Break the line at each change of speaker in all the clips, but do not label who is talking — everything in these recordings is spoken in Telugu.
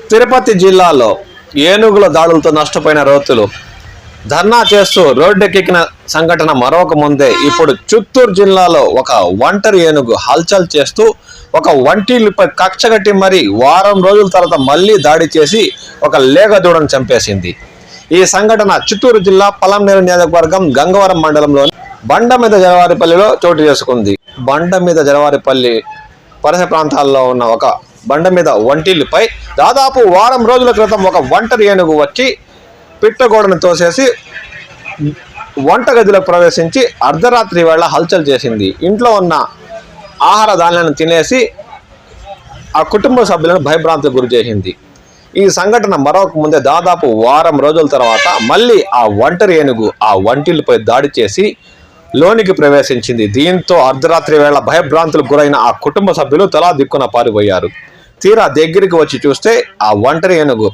తిరుపతి జిల్లాలో ఏనుగుల దాడులతో నష్టపోయిన రైతులు ధర్నా చేస్తూ రోడ్డెక్కిన సంఘటన మరొక ముందే ఇప్పుడు చిత్తూరు జిల్లాలో ఒక ఒంటరి ఏనుగు హల్చల్ చేస్తూ ఒక వంటిల్లిపై కక్షగట్టి మరి వారం రోజుల తర్వాత మళ్ళీ దాడి చేసి ఒక లేగ దూడను చంపేసింది. ఈ సంఘటన చిత్తూరు జిల్లా పలంనేరు నియోజకవర్గం గంగవరం మండలంలోని బండ మీద జలవారిపల్లిలో చోటు చేసుకుంది. బండ మీద జలవారిపల్లి పరిసర ప్రాంతాల్లో ఉన్న ఒక బండ మీద వంటిల్లిపై దాదాపు వారం రోజుల క్రితం ఒక ఒంటరి ఏనుగు వచ్చి పిట్టగోడను తోసేసి వంటగదిలోకి ప్రవేశించి అర్ధరాత్రి వేళ హల్చల్ చేసింది. ఇంట్లో ఉన్న ఆహార ధాన్యాలను తినేసి ఆ కుటుంబ సభ్యులను భయభ్రాంతికి గురి చేసింది. ఈ సంఘటన మరొక ముందే దాదాపు వారం రోజుల తర్వాత మళ్ళీ ఆ ఒంటరి ఏనుగు ఆ వంటిల్లిపై దాడి చేసి లోనికి ప్రవేశించింది. దీంతో అర్ధరాత్రి వేళ భయభ్రాంతులకు గురైన ఆ కుటుంబ సభ్యులు తలా దిక్కున పారిపోయారు. తీరా దగ్గరికి వచ్చి చూస్తే ఆ ఒంటరి ఏనుగు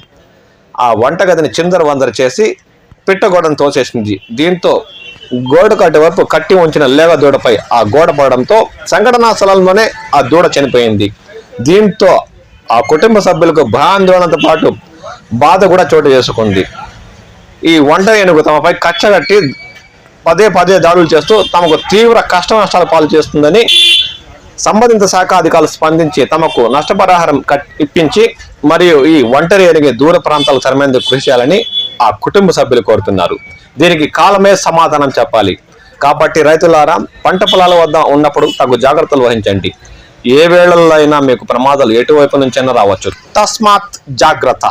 ఆ వంటగదిని చిందరవందర చేసి పిట్టగోడను తోసేసింది. దీంతో గోడ కట్టి వరకు కట్టి ఉంచిన లేగ దూడపై ఆ గోడ పడడంతో సంఘటనా స్థలంలోనే ఆ దూడ చనిపోయింది. దీంతో ఆ కుటుంబ సభ్యులకు భయాందోళనతో పాటు బాధ కూడా చోటు చేసుకుంది. ఈ ఒంటరి ఏనుగు తమపై కచ్చగట్టి పదే పదే దాడులు చేస్తూ తమకు తీవ్ర కష్ట నష్టాలు పాలు చేస్తుందని సంబంధిత శాఖ అధికారులు స్పందించి తమకు నష్టపరిహారం ఇప్పించి మరియు ఈ ఒంటరి ఏనుగు దూర ప్రాంతాలకు తరమేందుకు కృషి చేయాలని ఆ కుటుంబ సభ్యులు కోరుతున్నారు. దీనికి కాలమే సమాధానం చెప్పాలి. కాబట్టి రైతులారా, పంట పొలాల వద్ద ఉన్నప్పుడు తగు జాగ్రత్తలు వహించండి. ఏ వేళల్లో అయినా మీకు ప్రమాదాలు ఎటువైపు నుంచైనా రావచ్చు. తస్మాత్ జాగ్రత్త.